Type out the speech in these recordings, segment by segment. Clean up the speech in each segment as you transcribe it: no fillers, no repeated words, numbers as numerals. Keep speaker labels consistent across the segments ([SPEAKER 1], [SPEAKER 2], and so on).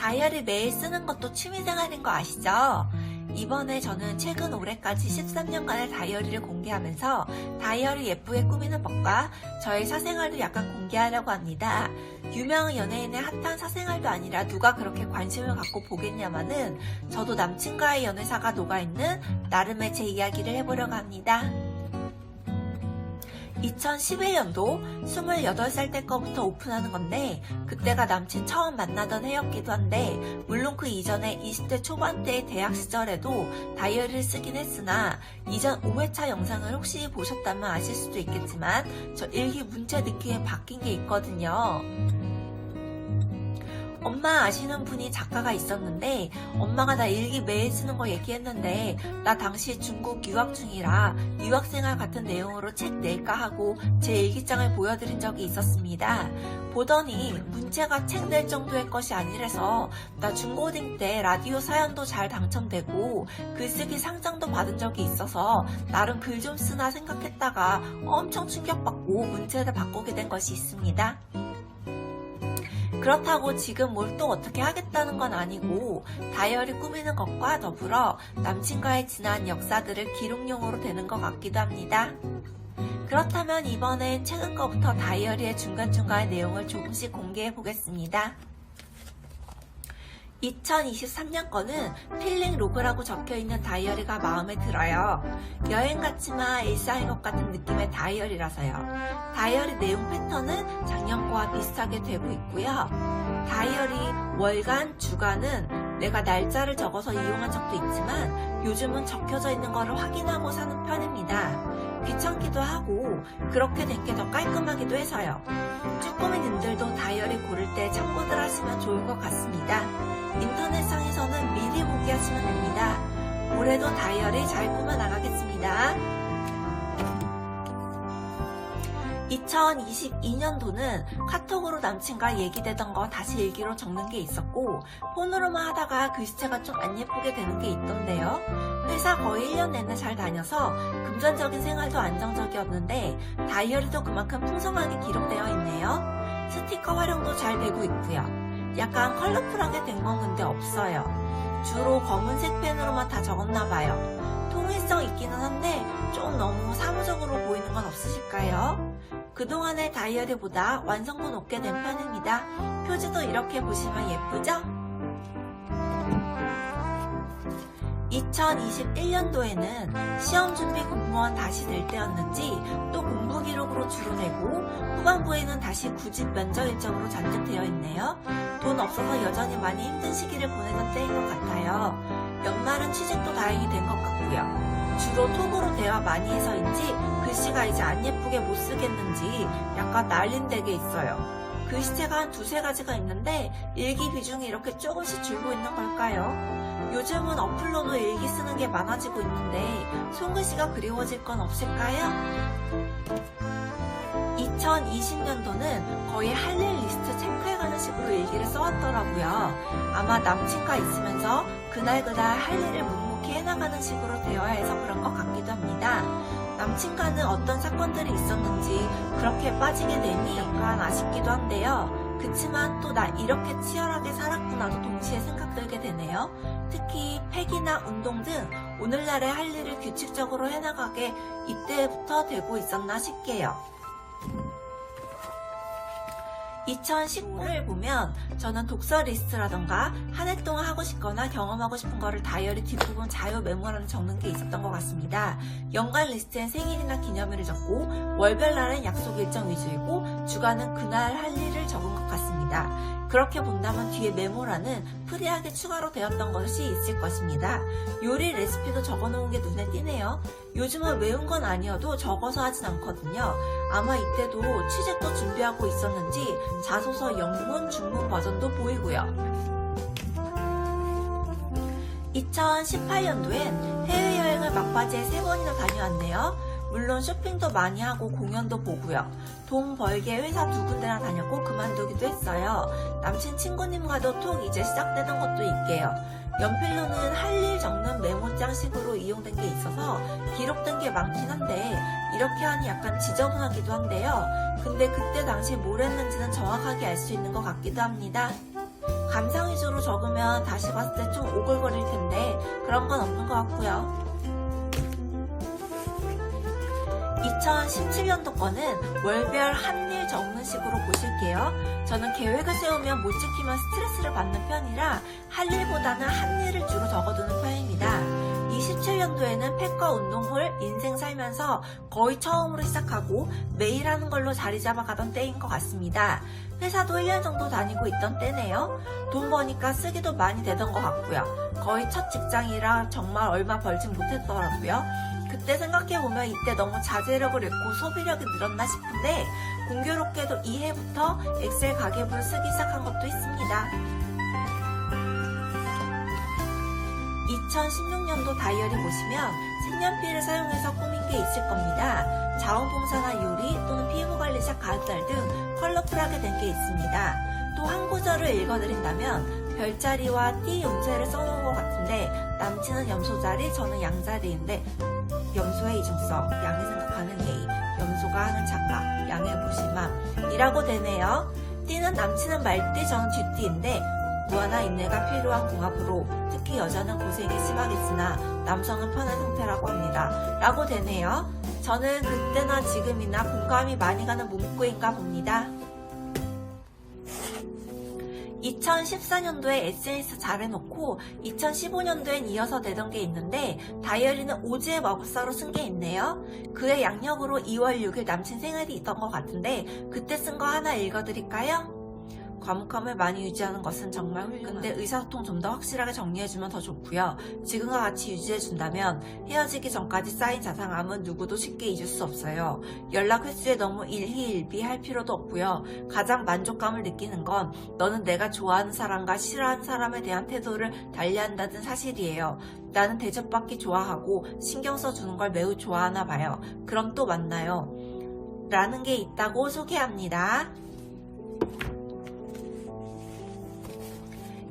[SPEAKER 1] 다이어리 매일 쓰는 것도 취미생활인 거 아시죠? 이번에 저는 최근 올해까지 13년간의 다이어리를 공개하면서 다이어리 예쁘게 꾸미는 법과 저의 사생활도 약간 공개하려고 합니다. 유명한 연예인의 핫한 사생활도 아니라 누가 그렇게 관심을 갖고 보겠냐마는 저도 남친과의 연애사가 녹아있는 나름의 제 이야기를 해보려고 합니다. 2011년도 28살 때 거부터 오픈하는 건데 그때가 남친 처음 만나던 해였기도 한데 물론 그 이전에 20대 초반대의 대학 시절에도 다이어리를 쓰긴 했으나 이전 5회차 영상을 혹시 보셨다면 아실 수도 있겠지만 저 일기 문체 느낌이 바뀐 게 있거든요. 엄마 아시는 분이 작가가 있었는데 엄마가 나 일기 매일 쓰는 거 얘기했는데 나 당시 중국 유학 중이라 유학생활 같은 내용으로 책 낼까 하고 제 일기장을 보여드린 적이 있었습니다. 보더니 문체가 책 낼 정도의 것이 아니라서 나 중고딩 때 라디오 사연도 잘 당첨되고 글쓰기 상장도 받은 적이 있어서 나름 글 좀 쓰나 생각했다가 엄청 충격받고 문체를 바꾸게 된 것이 있습니다. 그렇다고 지금 뭘 또 어떻게 하겠다는 건 아니고 다이어리 꾸미는 것과 더불어 남친과의 지난 역사들을 기록용으로 되는 것 같기도 합니다. 그렇다면 이번엔 최근 거부터 다이어리의 중간중간의 내용을 조금씩 공개해 보겠습니다. 2023년 거는 필링 로그라고 적혀있는 다이어리가 마음에 들어요. 여행 같지만 일상인 것 같은 느낌의 다이어리라서요. 다이어리 내용 패턴은 작년 거와 비슷하게 되고 있고요. 다이어리 월간, 주간은 내가 날짜를 적어서 이용한 적도 있지만 요즘은 적혀져 있는 거를 확인하고 사는 편입니다. 귀찮기도 하고 그렇게 된 게 더 깔끔하기도 해서요. 쭈꾸미님들도 다이어리 고를 때 참고들 하시면 좋을 것 같습니다. 인터넷상에서는 미리 보기 하시면 됩니다. 올해도 다이어리 잘 꾸며 나가겠습니다. 2022년도는 카톡으로 남친과 얘기되던 거 다시 일기로 적는 게 있었고 폰으로만 하다가 글씨체가 좀 안 예쁘게 되는 게 있던데요. 회사 거의 1년 내내 잘 다녀서 금전적인 생활도 안정적이었는데 다이어리도 그만큼 풍성하게 기록되어 있네요. 스티커 활용도 잘 되고 있고요. 약간 컬러풀하게 된 건 근데 없어요. 주로 검은색 펜으로만 다 적었나봐요. 통일성 있기는 한데 좀 너무 사무적으로 보이는 건 없으실까요? 그동안의 다이어리보다 완성도 높게 된 편입니다. 표지도 이렇게 보시면 예쁘죠? 2021년도에는 시험 준비 공무원 다시 낼 때였는지 또 공부 기록으로 주로 내고 후반부에는 다시 구직 면접 일정으로 잔뜩 되어 있네요. 돈 없어서 여전히 많이 힘든 시기를 보내던 때인 것 같아요. 연말은 취직도 다행히 된 것 같고요. 주로 톡으로 대화 많이 해서인지 글씨가 이제 안 예쁘게 못 쓰겠는지 약간 날린되게 있어요. 글씨체가 한 두세 가지가 있는데 일기 비중이 이렇게 조금씩 줄고 있는 걸까요? 요즘은 어플로도 일기 쓰는 게 많아지고 있는데 손글씨가 그리워질 건 없을까요? 2020년도는 거의 할 일 리스트 체크해가는 식으로 일기를 써왔더라고요. 아마 남친과 있으면서 그날 할 일을 묵묵히 해나가는 식으로 되어야 해서 그런 것 같기도 합니다. 남친과는 어떤 사건들이 있었는지 그렇게 빠지게 되니 약간 아쉽기도 한데요. 그치만 또 나 이렇게 치열하게 살았구나도 동시에 생각들게 되네요. 특히 팩이나 운동 등 오늘날의 할 일을 규칙적으로 해나가게 이때부터 되고 있었나 싶게요. 2019를 보면 저는 독서 리스트라던가 한 해 동안 하고 싶거나 경험하고 싶은 거를 다이어리 뒷부분 자유 메모란에 적는 게 있었던 것 같습니다. 연간 리스트엔 생일이나 기념일을 적고 월별날은 약속 일정 위주이고 주간은 그날 할 일을 적은 것 같습니다. 그렇게 본다면 뒤에 메모란은 프리하게 추가로 되었던 것이 있을 것입니다. 요리 레시피도 적어놓은 게 눈에 띄네요. 요즘은 외운 건 아니어도 적어서 하진 않거든요. 아마 이때도 취직도 준비하고 있었는지 자소서 영문, 중문 버전도 보이고요. 2018년도엔 해외여행을 막바지에 3번이나 다녀왔네요. 물론 쇼핑도 많이 하고 공연도 보고요. 돈 벌게 회사 2군데나 다녔고 그만두기도 했어요. 남친 친구님과도 톡 이제 시작되던 것도 있게요. 연필로는 할 일 적는 메모장식으로 이용된 게 있어서 기록된 게 많긴 한데 이렇게 하니 약간 지저분하기도 한데요. 근데 그때 당시 뭘 했는지는 정확하게 알 수 있는 것 같기도 합니다. 감상 위주로 적으면 다시 봤을 때 좀 오글거릴 텐데 그런 건 없는 것 같고요. 2017년도 거는 월별 한 일 적는 식으로 보실게요. 저는 계획을 세우면 못 지키면 스트레스를 받는 편이라 할 일보다는 한 일을 주로 적어두는 편입니다. 27년도에는 팩과 운동을 인생 살면서 거의 처음으로 시작하고 매일 하는 걸로 자리 잡아가던 때인 것 같습니다. 회사도 1년 정도 다니고 있던 때네요. 돈 버니까 쓰기도 많이 되던 것 같고요. 거의 첫 직장이라 정말 얼마 벌진 못했더라고요. 그때 생각해보면 이때 너무 자제력을 잃고 소비력이 늘었나 싶은데 공교롭게도 이 해부터 엑셀 가계부를 쓰기 시작한 것도 있습니다. 2016년도 다이어리 보시면 색연필을 사용해서 꾸민 게 있을 겁니다. 자원봉사나 요리 또는 피부관리 샵 가을달 등 컬러풀하게 된 게 있습니다. 또 한 구절을 읽어드린다면 별자리와 띠 운세를 써놓은 것 같은데 남친은 염소자리, 저는 양자리인데 염소의 이중성, 양이 생각하는 예의, 염소가 하는 착각, 양의 무심함이라고 되네요. 띠는 남친은 말띠, 저는 쥐띠인데 무한한 인내가 필요한 궁합으로 특히 여자는 고생이 심하겠으나 남성은 편한 상태라고 합니다. 라고 되네요. 저는 그때나 지금이나 공감이 많이 가는 문구인가 봅니다. 2014년도에 SNS 잘해놓고 2015년도엔 이어서 내던 게 있는데 다이어리는 오즈의 마법사로 쓴 게 있네요. 그의 양력으로 2월 6일 남친 생일이 있던 것 같은데 그때 쓴 거 하나 읽어드릴까요? 과묵함을 많이 유지하는 것은 정말 훌륭한. 근데 의사소통 좀 더 확실하게 정리해주면 더 좋고요. 지금과 같이 유지해준다면 헤어지기 전까지 쌓인 자상함은 누구도 쉽게 잊을 수 없어요. 연락 횟수에 너무 일희일비할 필요도 없고요. 가장 만족감을 느끼는 건 너는 내가 좋아하는 사람과 싫어하는 사람에 대한 태도를 달리한다는 사실이에요. 나는 대접받기 좋아하고 신경 써주는 걸 매우 좋아하나 봐요. 그럼 또 만나요. 라는 게 있다고 소개합니다.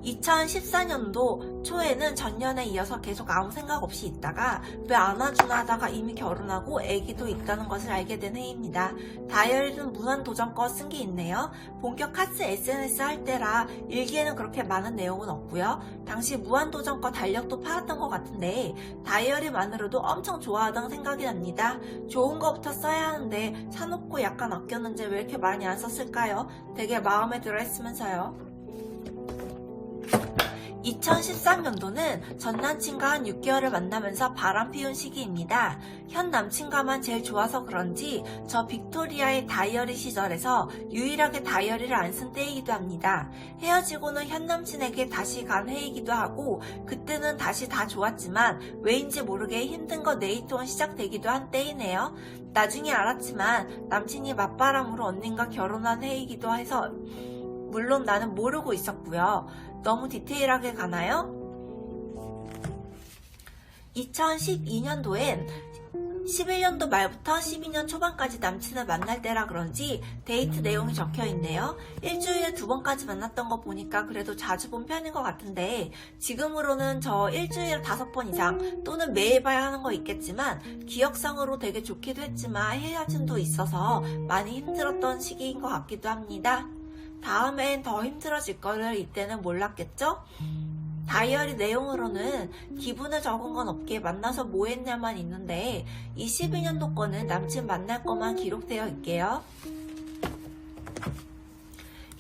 [SPEAKER 1] 2014년도 초에는 전년에 이어서 계속 아무 생각 없이 있다가 왜 안아주나 하다가 이미 결혼하고 아기도 있다는 것을 알게 된 해입니다. 다이어리는 무한도전권 쓴 게 있네요. 본격 카스 SNS 할 때라 일기에는 그렇게 많은 내용은 없고요. 당시 무한도전권 달력도 팔았던 것 같은데 다이어리만으로도 엄청 좋아하던 생각이 납니다. 좋은 거부터 써야 하는데 사놓고 약간 아꼈는지 왜 이렇게 많이 안 썼을까요? 되게 마음에 들어 했으면서요. 2013년도는 전 남친과 한 6개월을 만나면서 바람 피운 시기입니다. 현 남친과만 제일 좋아서 그런지 저 빅토리아의 다이어리 시절에서 유일하게 다이어리를 안 쓴 때이기도 합니다. 헤어지고는 현 남친에게 다시 간 해이기도 하고 그때는 다시 다 좋았지만 왜인지 모르게 힘든 거 네이 동안 시작되기도 한 때이네요. 나중에 알았지만 남친이 맞바람으로 언닌가 결혼한 해이기도 해서 물론 나는 모르고 있었고요. 너무 디테일하게 가나요? 2012년도엔 11년도 말부터 12년 초반까지 남친을 만날 때라 그런지 데이트 내용이 적혀있네요. 일주일에 2번까지 만났던 거 보니까 그래도 자주 본 편인 것 같은데 지금으로는 저 일주일에 5번 이상 또는 매일 봐야 하는 거 있겠지만 기억상으로 되게 좋기도 했지만 헤어짐도 있어서 많이 힘들었던 시기인 것 같기도 합니다. 다음엔 더 힘들어질 거를 이때는 몰랐겠죠? 다이어리 내용으로는 기분을 적은 건 없게 만나서 뭐 했냐만 있는데 22년도 거는 남친 만날 것만 기록되어 있게요.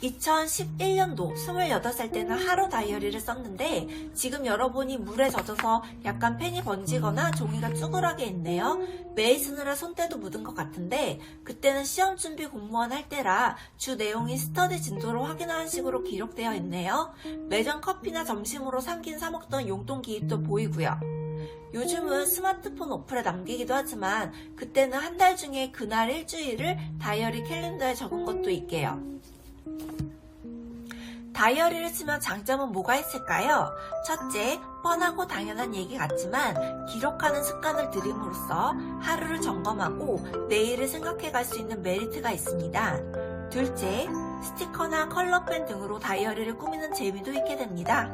[SPEAKER 1] 2011년도 28살 때는 하루 다이어리를 썼는데 지금 열어보니 물에 젖어서 약간 펜이 번지거나 종이가 쭈그라게 있네요. 매일 쓰느라 손때도 묻은 것 같은데 그때는 시험 준비 공무원 할 때라 주 내용이 스터디 진도를 확인하는 식으로 기록되어 있네요. 매점 커피나 점심으로 삼긴 사먹던 용돈 기입도 보이고요. 요즘은 스마트폰 어플에 남기기도 하지만 그때는 한 달 중에 그날 일주일을 다이어리 캘린더에 적은 것도 있게요. 다이어리를 쓰면 장점은 뭐가 있을까요? 첫째, 뻔하고 당연한 얘기 같지만 기록하는 습관을 들임으로써 하루를 점검하고 내일을 생각해 갈 수 있는 메리트가 있습니다. 둘째, 스티커나 컬러펜 등으로 다이어리를 꾸미는 재미도 있게 됩니다.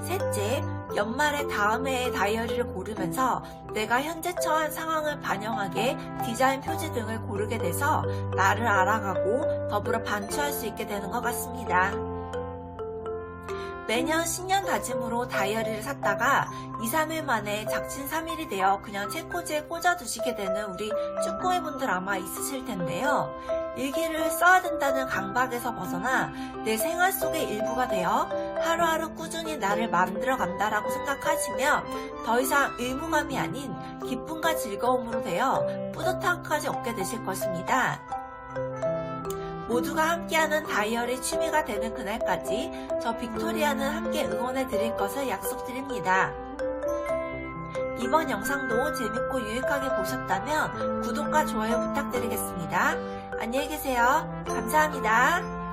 [SPEAKER 1] 셋째, 연말에 다음 해의 다이어리를 고르면서 내가 현재 처한 상황을 반영하게 디자인 표지 등을 고르게 돼서 나를 알아가고 더불어 반추할 수 있게 되는 것 같습니다. 매년 신년 다짐으로 다이어리를 샀다가 2, 3일 만에 작심삼일이 되어 그냥 책꽂이에 꽂아두시게 되는 우리 축구회분들 아마 있으실 텐데요. 일기를 써야 된다는 강박에서 벗어나 내 생활 속의 일부가 되어 하루하루 꾸준히 나를 만들어 간다라고 생각하시면 더 이상 의무감이 아닌 기쁨과 즐거움으로 되어 뿌듯함까지 얻게 되실 것입니다. 모두가 함께하는 다이어리 취미가 되는 그날까지 저 빅토리아는 함께 응원해 드릴 것을 약속드립니다. 이번 영상도 재밌고 유익하게 보셨다면 구독과 좋아요 부탁드리겠습니다. 안녕히 계세요. 감사합니다.